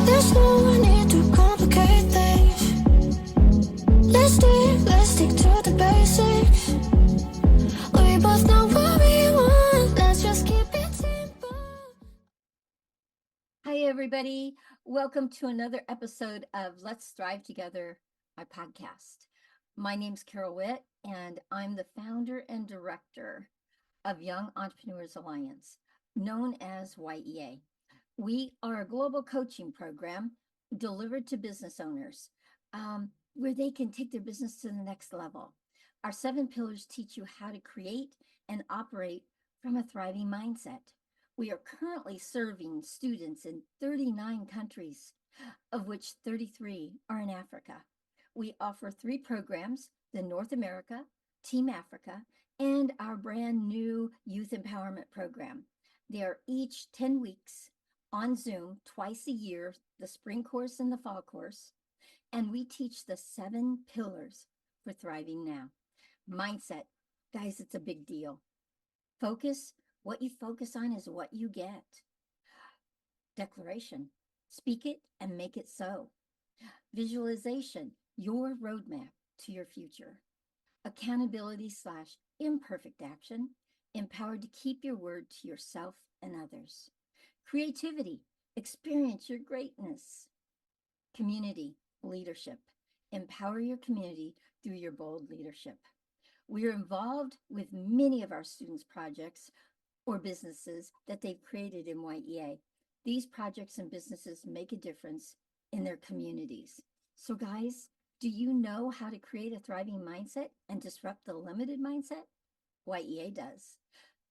There's no need to complicate things. Let's stick to the basics. We both know what we want. Let's just keep it simple. Hi, everybody. Welcome to another episode of Let's Thrive Together, my podcast. My name's Carol Witt, and I'm the founder and director of Young Entrepreneurs Alliance, known as Y.E.A. We are a global coaching program delivered to business owners where they can take their business to the next level. Our 7 pillars teach you how to create and operate from a thriving mindset. We are currently serving students in 39 countries, of which 33 are in Africa. We offer 3 programs, the North America, Team Africa, and our brand new Youth Empowerment Program. They are each 10 weeks on Zoom twice a year, the spring course and the fall course. And we teach the 7 pillars for thriving now. Mindset, guys, it's a big deal. Focus, what you focus on is what you get. Declaration, speak it and make it so. Visualization, your roadmap to your future. Accountability/imperfect action, empowered to keep your word to yourself and others. Creativity, experience your greatness. Community, leadership, empower your community through your bold leadership. We are involved with many of our students' projects or businesses that they've created in Y.E.A. These projects and businesses make a difference in their communities. So guys, do you know how to create a thriving mindset and disrupt the limited mindset? Y.E.A. does.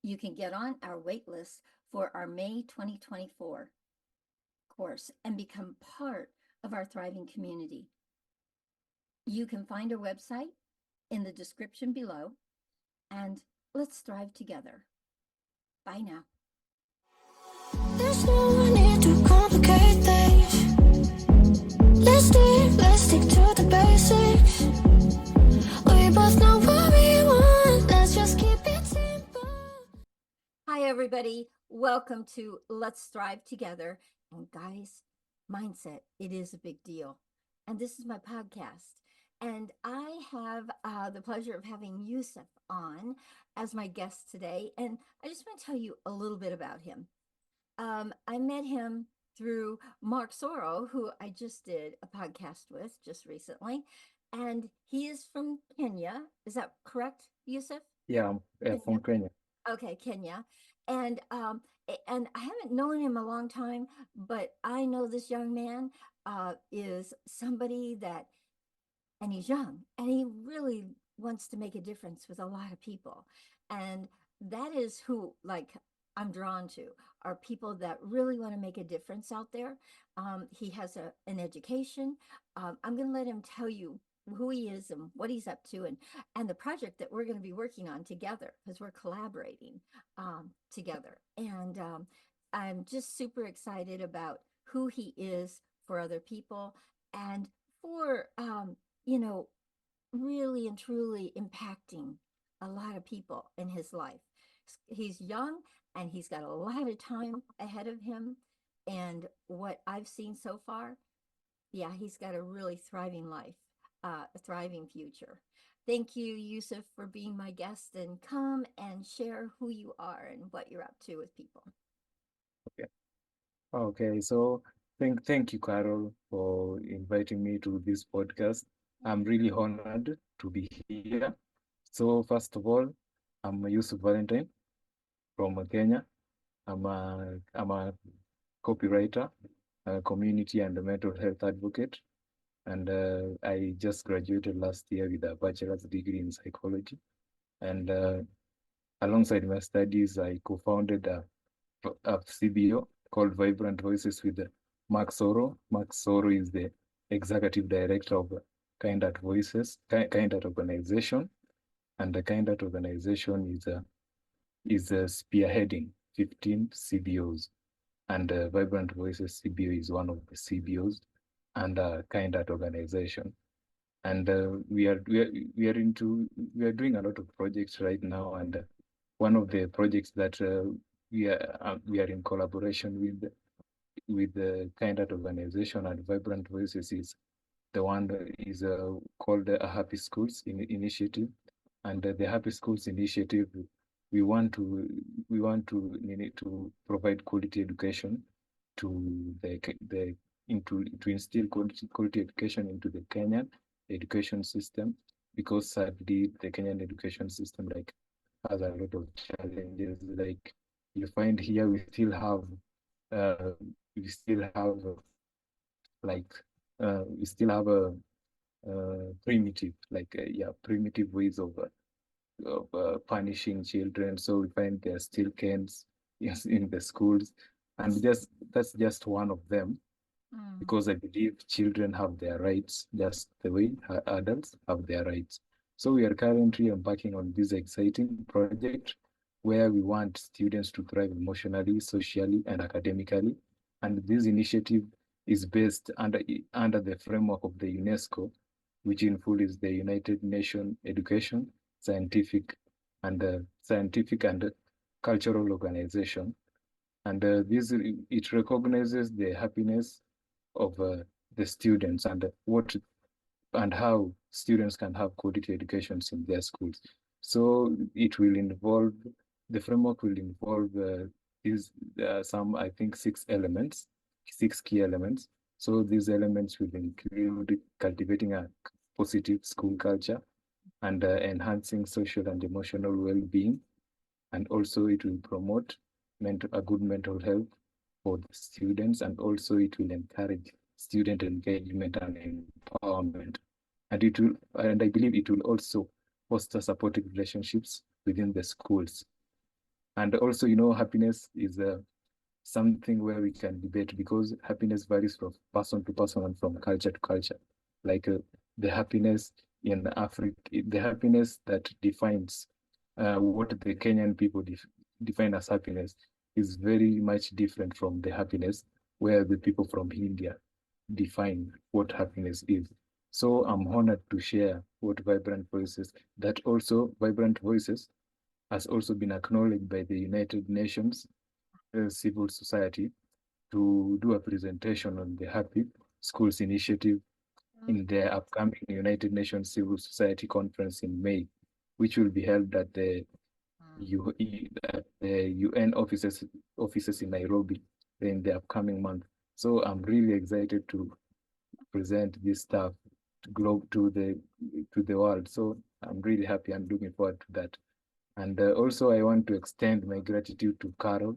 You can get on our wait list for our May 2024 course and become part of our thriving community. You can find our website in the description below, and let's thrive together. Bye now. There's no need to complicate things. Let's stick to the basics. We both know what we want. Let's just keep it simple. Hi, everybody. Welcome to Let's Thrive Together. And guys, mindset, it is a big deal. And this is my podcast. And I have the pleasure of having Yusuf on as my guest today. And I just want to tell you a little bit about him. I met him through Mark Soro, who I just did a podcast with just recently. And he is from Kenya. Is that correct, Yusuf? Yeah, from Kenya. Okay, Kenya. And and I haven't known him a long time, but I know this young man is somebody that, and he's young, and he really wants to make a difference with a lot of people. And that is who, like, I'm drawn to, are people that really want to make a difference out there. He has an education. I'm going to let him tell you who he is and what he's up to, and the project that we're going to be working on together, because we're collaborating together. And I'm just super excited about who he is for other people and for really and truly impacting a lot of people in his life. He's young and he's got a lot of time ahead of him. And what I've seen so far, yeah, he's got a really thriving life, a thriving future. Thank you, Yusuf, for being my guest, and come and share who you are and what you're up to with people. Okay, so thank you, Carol, for inviting me to this podcast. I'm really honored to be here. So first of all, I'm Yusuf Valentine from Kenya. I'm a copywriter, a community and a mental health advocate, and I just graduated last year with a bachelor's degree in psychology. And alongside my studies, I co-founded a CBO called Vibrant Voices with Mark Soro. Mark Soro is the executive director of Kind Heart Voices, Kind Heart Organization, and the Kind Heart Organization is spearheading 15 CBOs, and Vibrant Voices CBO is one of the CBOs and Kind Heart Organization. And we are doing a lot of projects right now, and one of the projects that we are in collaboration with with the kind of organization and Vibrant Voices is the one that is called a Happy Schools initiative, and the Happy Schools initiative, we want to need to provide quality education to the into to instill quality education into the Kenyan education system, because sadly the Kenyan education system like has a lot of challenges. Like you find here, uh, we still have like we still have a primitive primitive ways of punishing children. So we find there are still cans, yes, in the schools, and just that's just one of them, Mm. because I believe children have their rights just the way adults have their rights. So we are currently embarking on this exciting project where we want students to thrive emotionally, socially, and academically. And this initiative is based under the framework of the UNESCO, which in full is the United Nations Education, Scientific and Cultural Organization. And this it recognizes the happiness of the students and how students can have quality educations in their schools. So it will involve the framework will involve is some, I think, six key elements. So these elements will include cultivating a positive school culture and enhancing social and emotional well-being, and also it will promote a good mental health for the students, and also it will encourage student engagement and empowerment. And I believe it will also foster supportive relationships within the schools. And also, happiness is something where we can debate, because happiness varies from person to person and from culture to culture. Like the happiness in Africa, the happiness that defines what the Kenyan people define as happiness is very much different from the happiness where the people from India define what happiness is. So I'm honored to share what Vibrant Voices has also been acknowledged by the United Nations civil society to do a presentation on the Happy Schools initiative Mm. in the upcoming United Nations Civil Society Conference in May, which will be held at the Mm. UN offices in Nairobi in the upcoming month. So I'm really excited to present this stuff to the world. So I'm really happy and looking forward to that. And also, I want to extend my gratitude to Carol,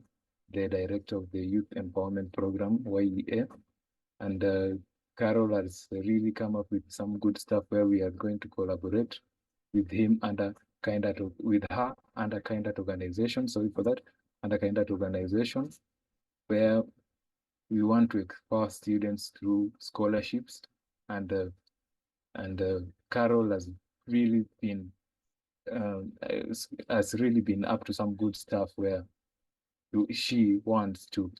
the director of the Youth Empowerment Program, Y.E.A. And Carol has really come up with some good stuff where we are going to collaborate with him with her under kind of organization. Sorry for that, under kind of organization where we want to empower students through scholarships, and Carol really been has really been up to some good stuff where she wants to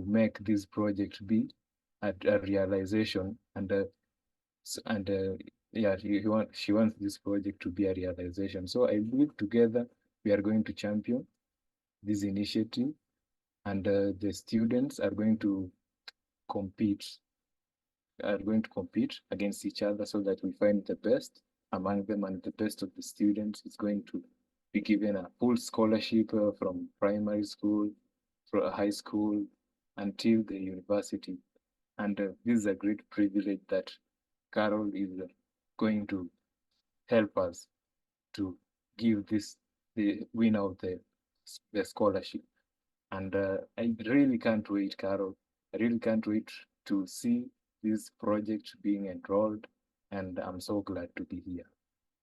make this project be a realization, and yeah, she wants this project to be a realization. So I believe together we are going to champion this initiative, and the students compete are going to compete against each other so that we find the best among them, and the best of the students is going to be given a full scholarship from primary school, from high school, until the university. And this is a great privilege that Carol is going to help us to give the winner of the scholarship. And I really can't wait, Carol. I really can't wait to see this project being enrolled. And I'm so glad to be here.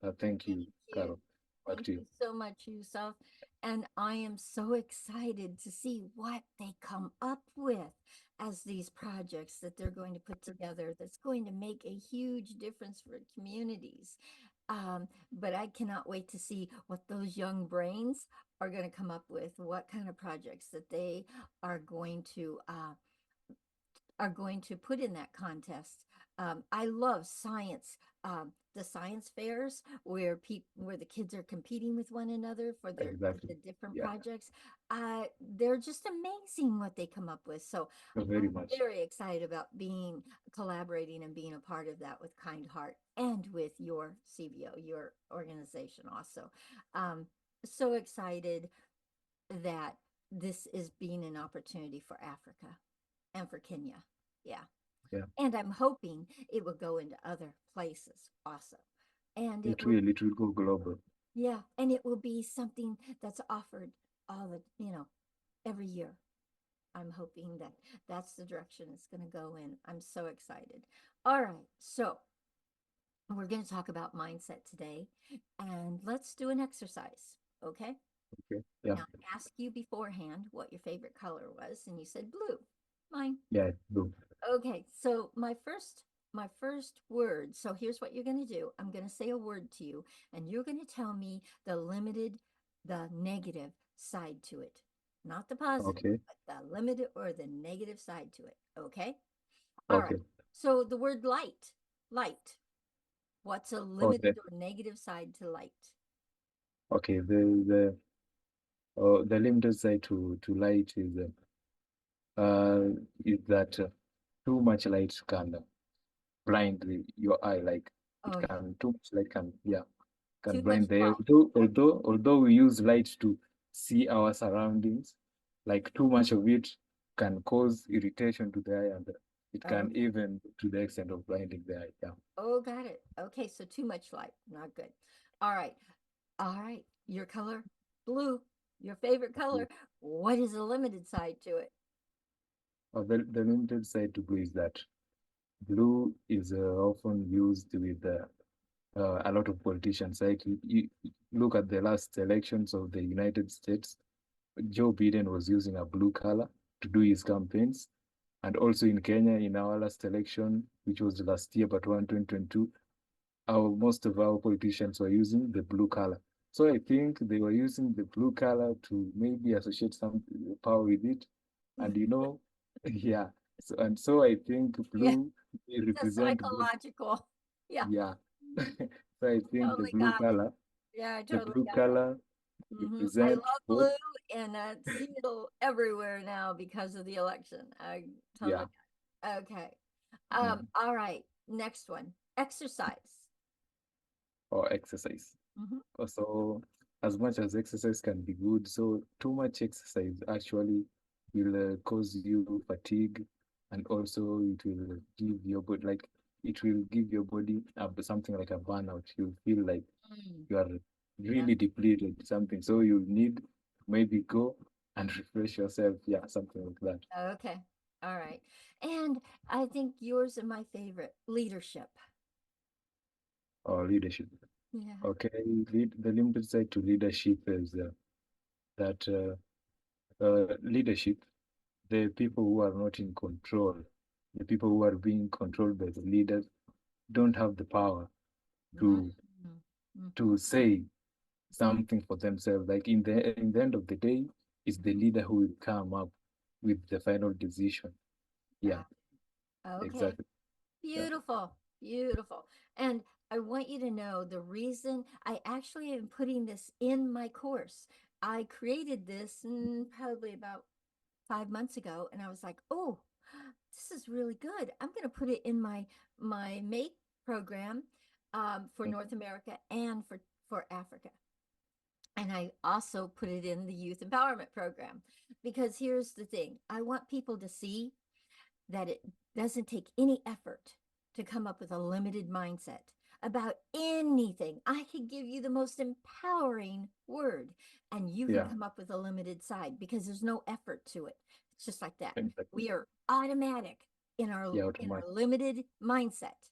Thank Thank you, you. Carol. Back Thank to you. you so much, Yusuf. And I am so excited to see what they come up with as these projects that they're going to put together that's going to make a huge difference for communities. But I cannot wait to see what those young brains are going to come up with, what kind of projects that they are going to put in that contest I love science, the science fairs where where the kids are competing with one another for exactly. the different Yeah, projects. They're just amazing what they come up with. So very I'm much. very excited about being collaborating and being a part of that with Kind Heart and with your CBO, your organization also. Um, so excited that this is being an opportunity for Africa and for Kenya. Yeah. Yeah, And I'm hoping it will go into other places also. And it will go global. yeah, and it will be something that's offered all every year. I'm hoping that that's the direction it's going to go in. I'm so excited. All right. So we're going to talk about mindset today, and let's do an exercise. Okay. Okay. Yeah, Now, I asked you beforehand what your favorite color was, and you said blue. Mine. yeah, do. Okay, so my first word. So here's what you're going to do. I'm going to say a word to you, and you're going to tell me the negative side to it. Not the positive, Okay, but the limited or the negative side to it. Okay? All right. okay. So the word light. Light. What's a Oh, limited or negative side to light? okay. The limited side to light uh is that too much light can blind your eye. Like it Oh, yeah. can too much light can, yeah, can Too much blind the eye. light. Although we use light to see our surroundings, like too much of it can cause irritation to the eye, and it can Okay. even to the extent of blinding the eye. Yeah. Oh, got it. Okay, so too much light. Not good. All right. All right. Your color, blue, your favorite color. What is the limited side to it? The limited side to blue is that blue is often used with a lot of politicians. Like you look at the last elections of the United States, Joe Biden was using a blue color to do his campaigns. And also in Kenya, in our last election, which was last year, but one 2022, most of our politicians were using the blue color. So I think they were using the blue color to maybe associate some power with it. And yeah. So I think Yeah, blue they the represent both. psychological. Yeah, Yeah. So I think totally got it. Yeah, I the totally blue got color it. I represent love both. blue and I see it everywhere now because of the election. I totally Yeah. got it. Okay. Mhm. All right. Next one. Exercise. Or exercise. Hmm. So as much as exercise can be good, so too much exercise actually will cause you fatigue, and also it will give your body like it will give your body something like a burnout. You feel like Mm, you are yeah. really depleted, something. So you need to maybe go and refresh yourself. Yeah, something like that. Okay. All right. And I think yours are my favorite, leadership. Or leadership. Yeah. Okay, the limited side to leadership is that leadership, the people who are not in control, the people who are being controlled by the leaders, don't have the power Mm, to mhm. say something for themselves. Like in the end of the day, it's the leader who will come up with the final decision. Yeah, Got it. Okay. exactly. Yeah. Beautiful. Beautiful. And I want you to know the reason I actually am putting this in my course. I created this probably about 5 months ago, and I was like, oh, this is really good. I'm going to put it in my mate program for Mm. North America and for Africa. And I also put it in the youth empowerment program because here's the thing. I want people to see that it doesn't take any effort to come up with a limited mindset about anything. I could give you the most empowering word and you can Yeah, come up with a limited side because there's no effort to it. It's just like that. exactly. We are automatic Yeah, in automatic. our limited mindset.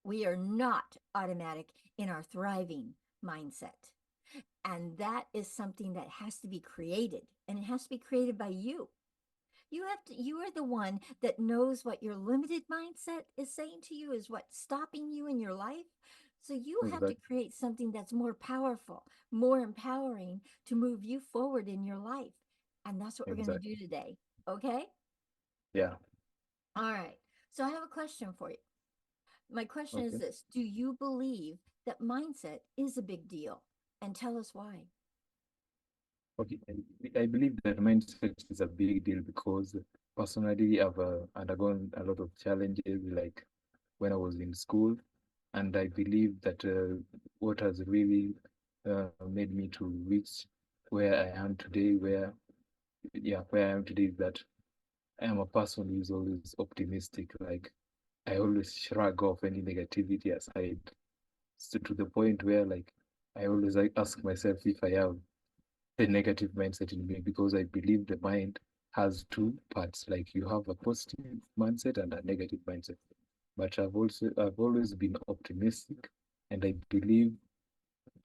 We are not automatic in our thriving mindset. And that is something that has to be created and it has to be created by you. You are the one that knows what your limited mindset is saying to you is what's stopping you in your life. So you have to Exactly. create something that's more powerful, more empowering to move you forward in your life. And that's what we're going to do Exactly. today. Okay? Yeah. All right. So I have a question for you. My question is Okay. this: do you believe that mindset is a big deal? And tell us why. Okay. I believe that mindset is a big deal because personally I've undergone a lot of challenges like when I was in school, and I believe that what has really made me to reach where I am today, where I am today is that I am a person who is always optimistic. Like I always shrug off any negativity aside, so to the point where like I always like ask myself if I have the negative mindset in me because I believe the mind has two parts. Like you have a positive mindset and a negative mindset. But I've always been optimistic, and I believe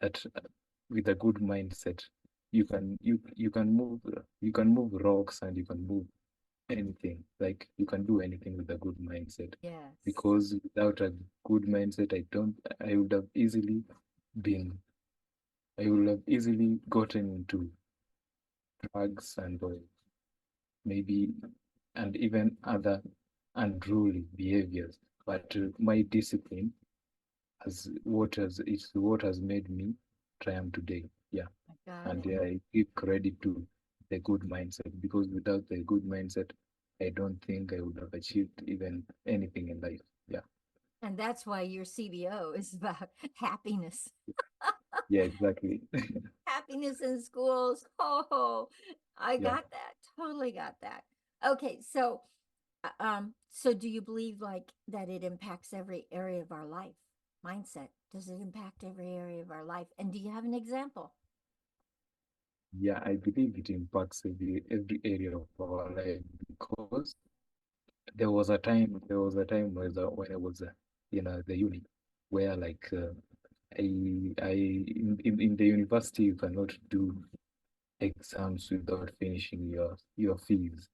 that with a good mindset, you can move rocks and you can move anything. Like you can do anything with a good mindset. Yes. Because without a good mindset, I would have easily been I would have easily gotten into drugs and maybe and even other unruly behaviors. But my discipline it's what has made me triumph today. Yeah. I got And it. yeah, I give credit to the good mindset because without the good mindset, I don't think I would have achieved even anything in life. Yeah. And that's why your CBO is about happiness. Yeah, exactly. Happiness in schools. Oh, I Yeah. got that. Totally got that. Okay, so do you believe like that it impacts every area of our life? Mindset. Does it impact every area of our life? And do you have an example? Yeah, I believe it impacts every area of our life because there was a time when I was in the uni where in the university you cannot do exams without finishing your fees.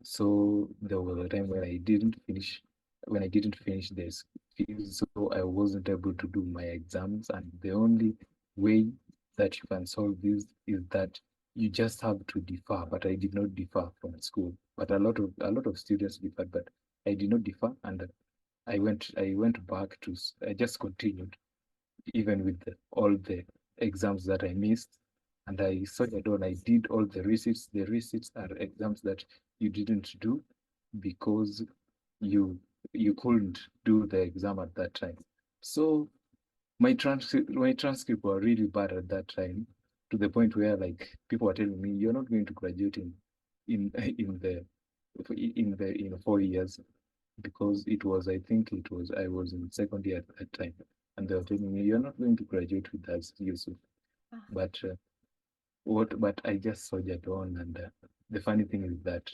So there was a time when I didn't finish this fees, so I wasn't able to do my exams. And the only way that you can solve this is that you just have to defer. But I did not defer from school. But a lot of students deferred, but I did not defer, and I went back I just continued even with all the exams that I missed. And I sorted on, I did all the receipts. The receipts are exams that you didn't do because you you couldn't do the exam at that time. So my transcript were really bad at that time to the point where like people were telling me you're not going to graduate in in the in 4 years because I was in second year at that time, and they were telling me you're not going to graduate with us, Yusuf. Ah, But but I just soldiered on, and the funny thing is that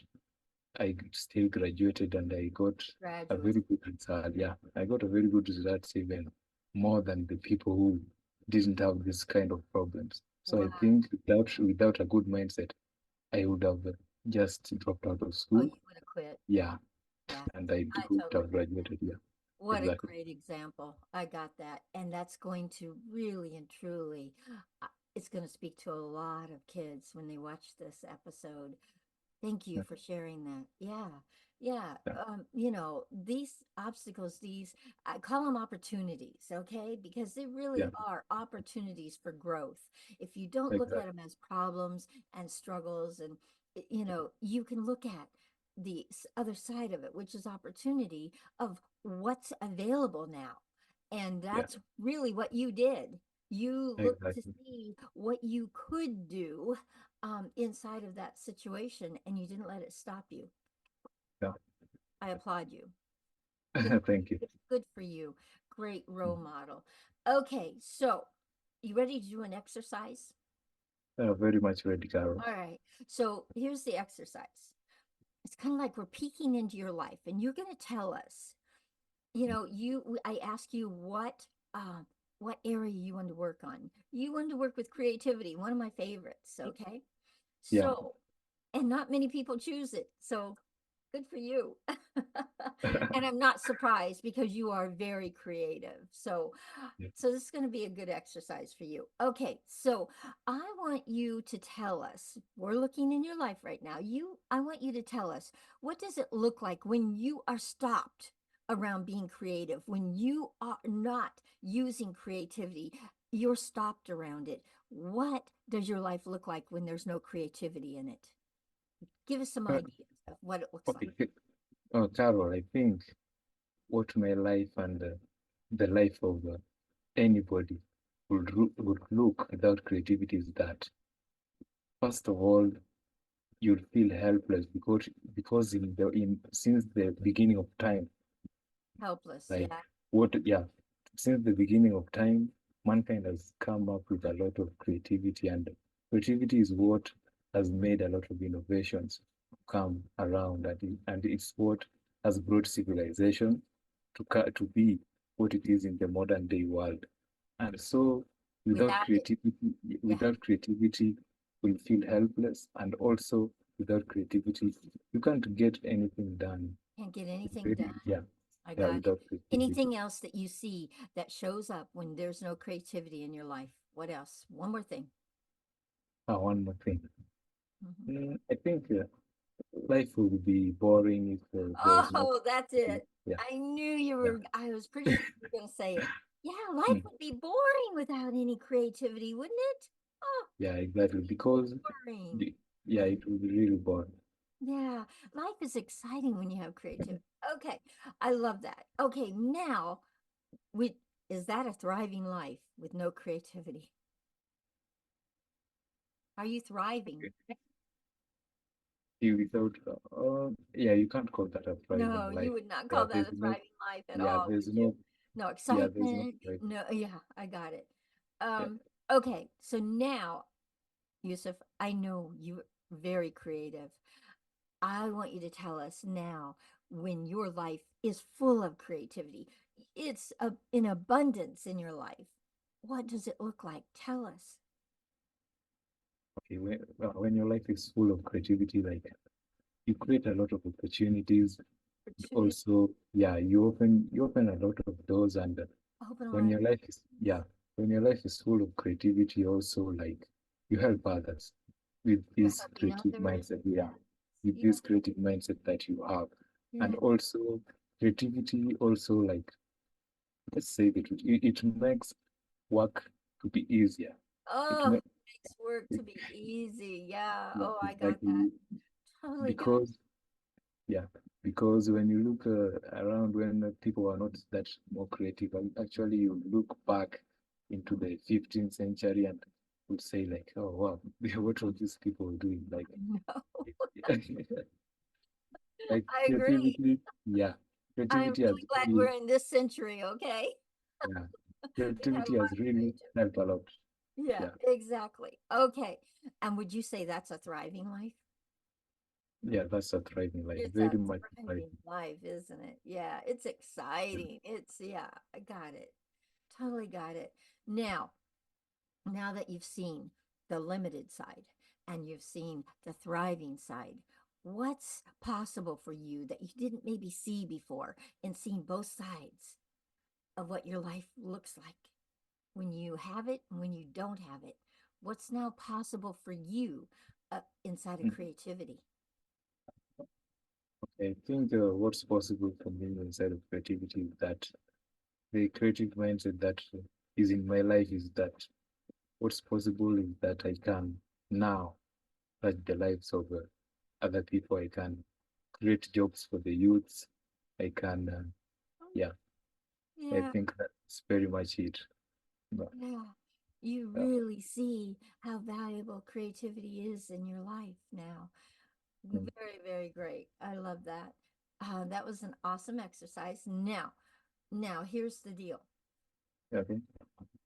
I still graduated, and I got a graduate. very good result. Yeah, I got a very good result, even more than the people who didn't have this kind of problems. So I Wow. think without a good mindset, I would have just dropped out of Oh, school. you would have quit. Yeah, Yeah, and I I wouldn't totally have get graduated. Yeah, that. What a exactly. great example. I got that. And that's going to really and truly, it's going to speak to a lot of kids when they watch this episode. Thank you Yeah, for sharing that. Yeah. Yeah. yeah, These obstacles, I call them opportunities, okay? Because they really yeah, are opportunities for growth. If you don't look at exactly. them as problems and struggles, and, you can look at the other side of it, which is opportunity of what's available now. And Yeah, that's really what you did. You looked to exactly. see what you could do inside of that situation, and you didn't let it stop you. Yeah, I applaud you. Good, thank you. good for you. Great role model. Okay, so you ready to do an exercise? Very much ready, Carol. All right. So here's the exercise. It's kind of like we're peeking into your life, and you're going to tell us. I ask you what area you want to work on. You want to work with creativity, one of my favorites. Okay, Yeah, so and not many people choose it. So good for you. And I'm not surprised because you are very creative. yeah, So this is going to be a good exercise for you. Okay, so I want you to tell us. We're looking in your life right now. I want you to tell us, what does it look like when you are stopped around being creative. When you are not using creativity, you're stopped around it. What does your life look like when there's no creativity in it? Give us some Uh, ideas of what it looks like. okay. Carol, I think what my life and the life of anybody would look without creativity is that, first of all, you'll feel helpless because in since the beginning of time, Helpless, like yeah. what yeah, since the beginning of time, mankind has come up with a lot of creativity, and creativity is what has made a lot of innovations come around, and it's what has brought civilization to be what it is in the modern day world. And so Without it, yeah, without creativity, we'll feel helpless. And also without creativity, you can't get anything done. can't get It's anything very, done. yeah, I yeah, got it. without creativity. Anything else that you see that shows up when there's no creativity in your life? What else? One more thing. One more thing. Mhm. I think life would be boring if there's no Oh, that's creativity. it. Yeah, I knew you yeah. were, I was pretty sure you were going to say it. Yeah, life Mm, would be boring without any creativity, wouldn't it? Oh, yeah, it'd exactly. be Because boring. the, yeah, it would be really boring. Yeah, life is exciting when you have creativity. Okay, I love that. Okay, now, we, is that a thriving life with no creativity? Are you thriving? Without yeah, you can't call that a thriving No, you life. would not Yeah, call that there's a no thriving life at yeah, all, there's would you? no No yeah, there's no excitement. thriving. No, yeah, I got it. Yeah. Okay, so now, Yusuf, I know you're very creative. I want you to tell us now when your life is full of creativity, it's in abundance in your life. What does it look like? Tell us. Okay, when your life is full of creativity, like you create a lot of opportunities. Opportunity, Also, yeah, you open a lot of doors, and open a when lot of your life is doors. when your life is full of creativity, also like you help others with You're this helping creative others. mindset. Yeah, with Yeah, this creative mindset that you have, and yeah. also creativity also like, let's say the truth, it makes work to be easier. It Oh, makes makes work to be easy. Yeah. yeah, Oh, I got that. exactly, Totally got because yeah, because when you look around, when people are not that more creative, and actually you look back into the 15th century and would say like, oh wow, what were these people doing? Like, No, like I agree. creativity, yeah, I'm creativity has really glad really, we're in this century, okay? yeah, We had a creativity lot has of really creativity. helped a lot. Yeah, Yeah, exactly. Okay. And would you say that's a thriving life? yeah, that's a thriving life, It's a very much thriving. thriving life, isn't it? Yeah, it's exciting. Yeah, I got it. Totally got it. Now, now that you've seen the limited side and you've seen the thriving side, what's possible for you that you didn't maybe see before and seeing both sides of what your life looks like when you have it and when you don't have it? What's now possible for you inside of Mm. creativity? I think what's possible for me inside of creativity is that the creative mindset that is in my life is that what's possible is that I can now touch the lives of other people. I can create jobs for the youths. I can, yeah, I Yeah, think that's very much it. But, yeah. You yeah, really see how valuable creativity is in your life now. mm, Very, very great. I love that. That was an awesome exercise. Now here's the deal. yeah, okay,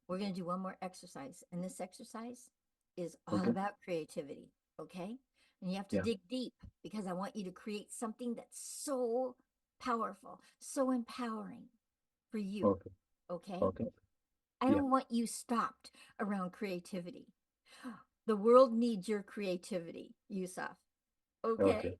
We're going to do one more exercise, and this exercise is all okay, about creativity. Okay, and you have to yeah, dig deep because I want you to create something that's so powerful, so empowering for you. okay, Okay, okay, I yeah, don't want you stopped around creativity. The world needs your creativity, Yusuf. okay, Okay.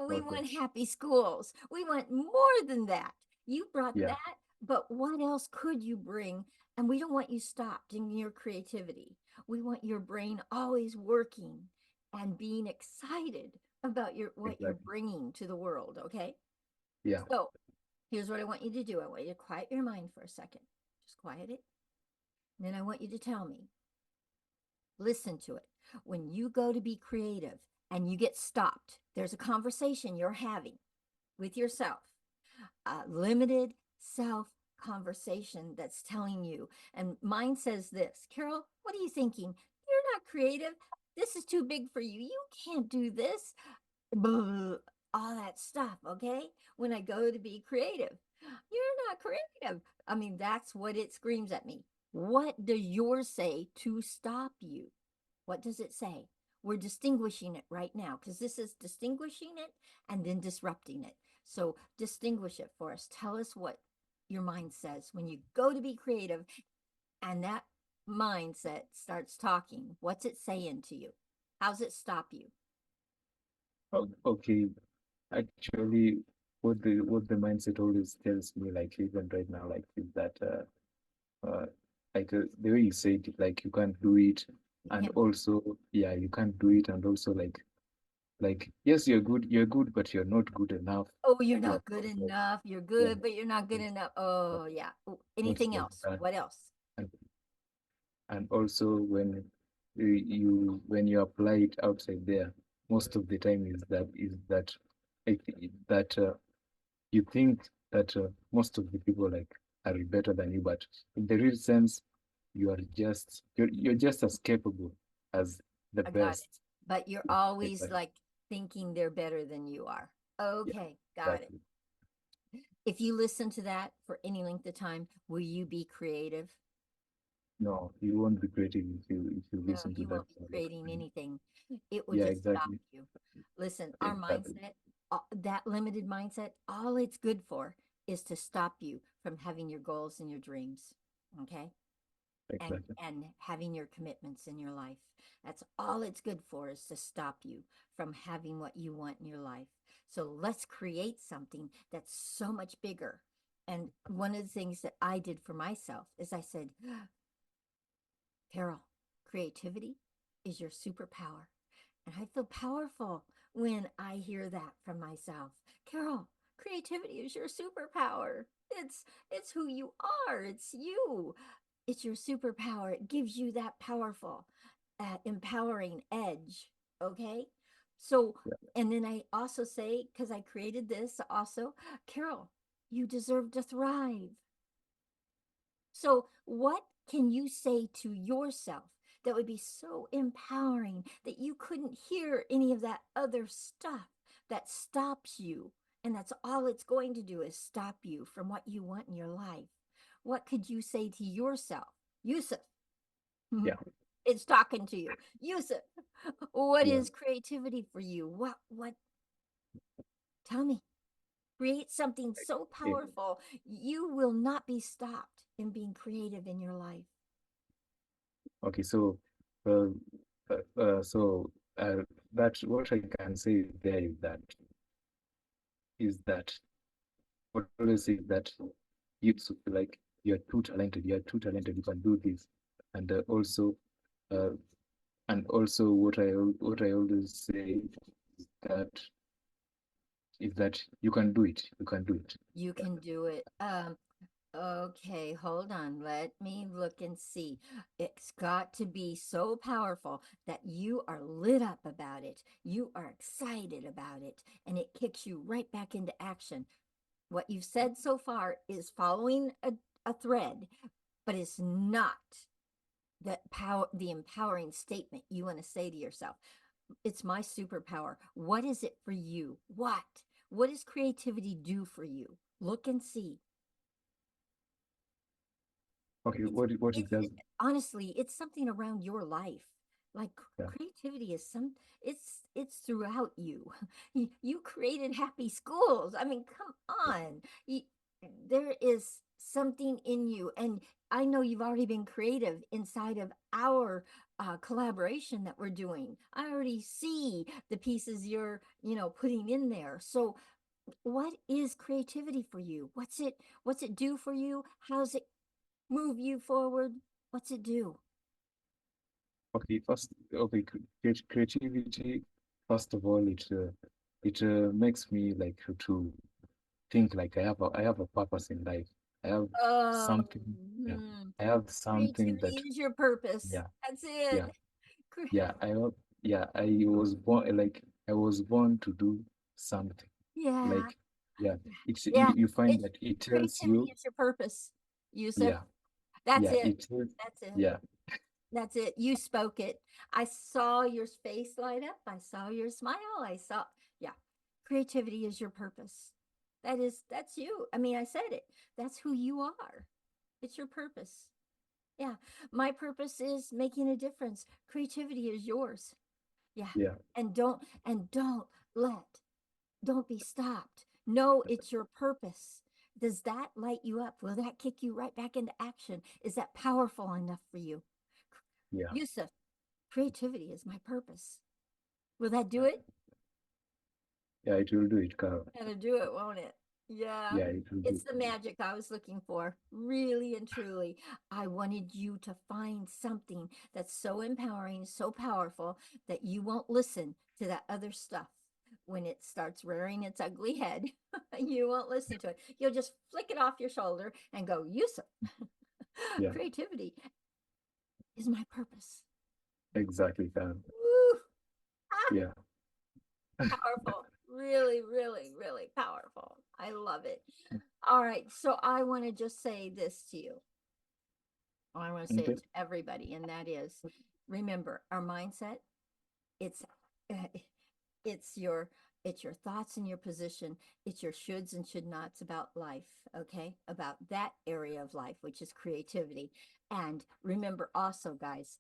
We okay, want happy schools. We want more than that. You brought yeah, that, but what else could you bring? And we don't want you stopped in your creativity. We want your brain always working and being excited about your what you're exactly, bringing to the world, okay? yeah, So, Here's what I want you to do. I want you to quiet your mind for a second. Just quiet it. And then I want you to tell me, listen to it. When you go to be creative and you get stopped, there's a conversation you're having with yourself, a limited self conversation that's telling you. And mine says this, Carol, what are you thinking? You're not creative. This is too big for you. You can't do this. Blah, all that stuff. Okay. When I go to be creative, you're not creative. I mean, that's what it screams at me. What does yours say to stop you? What does it say? We're distinguishing it right now because this is distinguishing it and then disrupting it. So distinguish it for us. Tell us what your mind says when you go to be creative and that mindset starts talking. What's it saying to you? How's it stop you? Okay, actually, what the mindset always tells me, like even right now, like is that the way you said it, like you can't do it, and Yeah. also yeah, you can't do it, and also like yes, you're good, but you're not good enough. Oh, you're You're not good not like enough. You're yeah, good, but you're not good it's enough. not Oh, yeah. Ooh, not anything like else? that. What else? And also when when you apply it outside there, most of the time is that I think that you think that most of the people like are better than you, but in the real sense, you're just as capable as the I got it. best. But you're Yeah, always exactly. like thinking they're better than you are. Yeah, Okay, got it. exactly. If you listen to that for any length of time, will you be creative? No, you won't be creative if you No, listen to you that won't be for a lot of creating time. anything. It will Yeah, just stop exactly. you. Listen, our Exactly. mindset, that limited mindset, all it's good for is to stop you from having your goals and your dreams. Okay. and Exactly. and having your commitments in your life. That's all it's good for, is to stop you from having what you want in your life. So let's create something that's so much bigger. And one of the things that I did for myself is I said, Carol, creativity is your superpower. And I feel powerful when I hear that from myself. Carol, creativity is your superpower. It's who you are. It's you. It's your superpower. It gives you that powerful, empowering edge. Okay. So, Yeah. and then I also say, because I created this also, Carol, you deserve to thrive. So, what can you say to yourself that would be so empowering that you couldn't hear any of that other stuff that stops you? And that's all it's going to do, is stop you from what you want in your life. What could you say to yourself? Yusuf, Yeah. it's talking to you. Yusuf, what Yeah. is creativity for you? Tell me. Create something so Okay. powerful, you will not be stopped in being creative in your life. Okay. So, uh, so that what I can say there is that what I always say that you like you're too talented, you can do this, and uh, also what I always say is that you can do it, you can do it. You Yeah. can do it. Okay, hold on. Let me look and see. It's got to be so powerful that you are lit up about it. You are excited about it, and it kicks you right back into action. What you've said so far is following a thread, but it's not the empowering statement you want to say to yourself. It's my superpower. What is it for you? What does creativity do for you? Look and see. Okay, It's what it does. honestly, it's something around your life. Like Yeah. creativity is it's throughout you. You created happy schools. I mean, come on. There is something in you, and I know you've already been creative inside of our collaboration that we're doing. I already see the pieces you're, putting in there. So what is creativity for you? What's it do for you? How's it move you forward? What's it do? Okay, creativity. First of all, it makes me like to think like I have a purpose in life. I have Oh, something, yeah. hmm. I have something Creativity that, is your purpose. yeah, That's it. yeah, yeah. I was born like I was born to do something. Yeah, Like, yeah, yeah. you find It's that it tells creativity you, is your purpose, Yusuf. yeah, That's yeah, it. it tells, That's it. yeah, That's it. You spoke it. I saw your face light up. I saw your smile. Yeah. Creativity is your purpose. That's you. I mean, I said it. That's who you are. It's your purpose. Yeah. My purpose is making a difference. Creativity is yours. Yeah. yeah, And don't let, don't be stopped. No, it's your purpose. Does that light you up? Will that kick you right back into action? Is that powerful enough for you? yeah, Yusuf, creativity is my purpose. Will that do it? yeah. It will do it, Carol. That'll do it, won't it? Yeah. Yeah, it will do. It's the magic I was looking for. Really and truly. I wanted you to find something that's so empowering, so powerful that you won't listen to that other stuff when it starts rearing its ugly head. You won't listen to it. You'll just flick it off your shoulder and go, Yusuf, Yeah, creativity is my purpose. exactly, Carol. Woo! Ah, Yeah. powerful. Really, really, really powerful. I love it. All right. So I want to just say this to you. I want to say it Okay. to everybody, and that is remember our mindset, it's it's your it's your thoughts and your position. It's your shoulds and should nots about life, okay? About that area of life, which is creativity. And remember also, guys,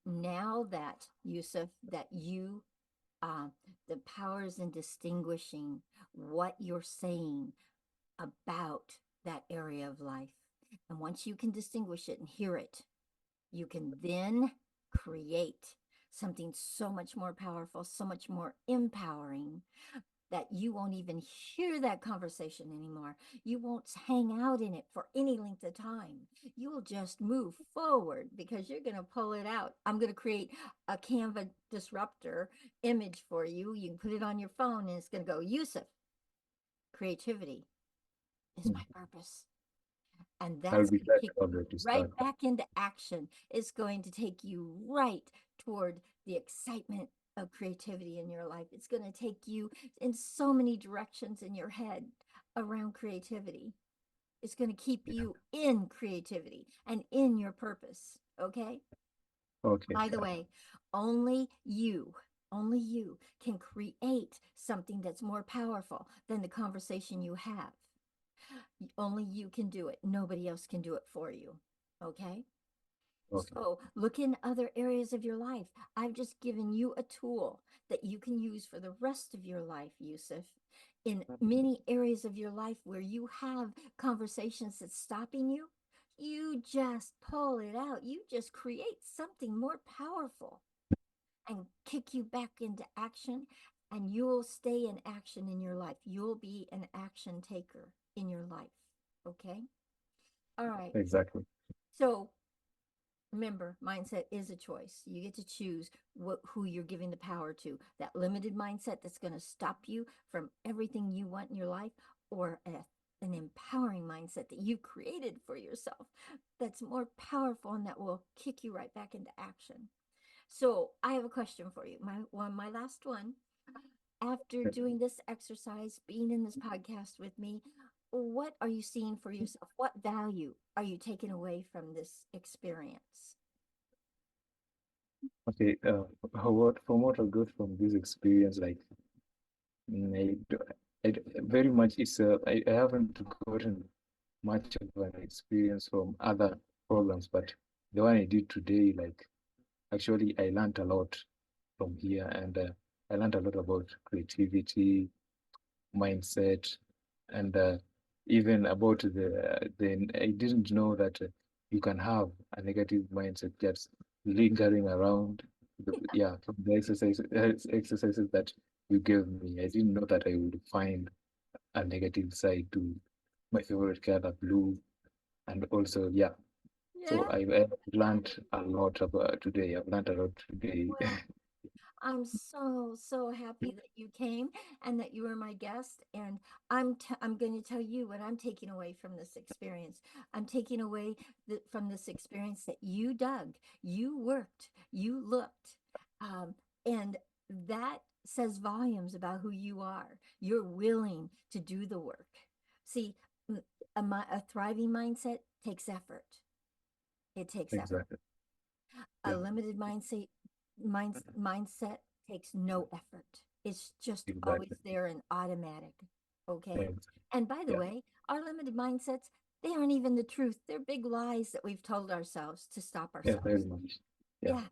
now that Yusuf, that you uh, the powers in distinguishing what you're saying about that area of life. And once you can distinguish it and hear it, you can then create something so much more powerful, so much more empowering that you won't even hear that conversation anymore. You won't hang out in it for any length of time. You'll just move forward because you're going to pull it out. I'm going to create a Canva disruptor image for you. You can put it on your phone and it's going to go, Yusuf, creativity is my Mm. purpose. And I'll that's be going to glad kick to have you that to right start. back into action. It's going to take you right toward the excitement of creativity in your life. It's going to take you in so many directions in your head around creativity. It's going to keep Yeah. you in creativity and in your purpose. Okay. Okay, By the Carol. way, only you can create something that's more powerful than the conversation you have. Only you can do it. Nobody else can do it for you. Okay. Okay. So look in other areas of your life. I've just given you a tool that you can use for the rest of your life, Yusuf. In many areas of your life where you have conversations that's stopping you, you just pull it out. You just create something more powerful and kick you back into action, and you'll stay in action in your life. You'll be an action taker in your life. Okay. All right. Exactly. So remember, mindset is a choice. You get to choose who you're giving the power to. That limited mindset that's going to stop you from everything you want in your life, or an empowering mindset that you created for yourself that's more powerful and that will kick you right back into action. So I have a question for you. My last one. After Yeah. doing this exercise, being in this podcast with me, what are you seeing for yourself? What value are you taking away from this experience? Okay. From what I got from this experience, like mm, I, do- very much I haven't gotten much of an experience from other programs, but the one I did today, like actually I learned a lot from here, and I learned a lot about creativity, mindset, and even about the I didn't know that you can have a negative mindset just lingering around. Yeah, from the exercises that you gave me, I didn't know that I would find a negative side to my favorite color, blue, and also yeah. So Yeah. I learned a lot about today. I've learned a lot today. Well, I'm so happy that you came and that you were my guest. And I'm going to tell you what I'm taking away from this experience. I'm taking away from this experience that you dug, you worked, you looked, um, and that says volumes about who you are. You're willing to do the work. See, a thriving mindset takes effort. It takes effort. Exactly. A Yeah. limited mindset takes no effort. It's just always Exactly. there and automatic. Okay. Exactly. And by the Yeah. way, our limited mindsets, they aren't even the truth. They're big lies that we've told ourselves to stop Yeah. Very ourselves. much. Yeah. Yeah.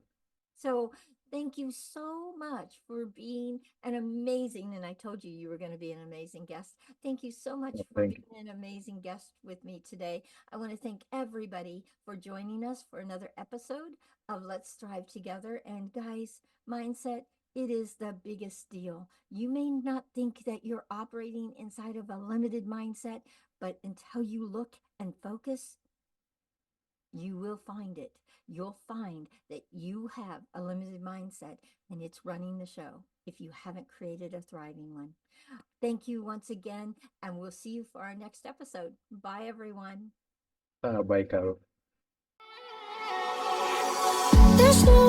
So thank you so much for being an amazing, and I told you you were going to be an amazing guest. Thank you so much for Thank you. being an amazing guest with me today. I want to thank everybody for joining us for another episode of Let's Strive Together. And guys, mindset, it is the biggest deal. You may not think that you're operating inside of a limited mindset, but until you look and focus, you will find it. You'll find that you have a limited mindset and it's running the show if you haven't created a thriving one. Thank you once again, and we'll see you for our next episode. Bye, everyone. Bye, Carol. There's no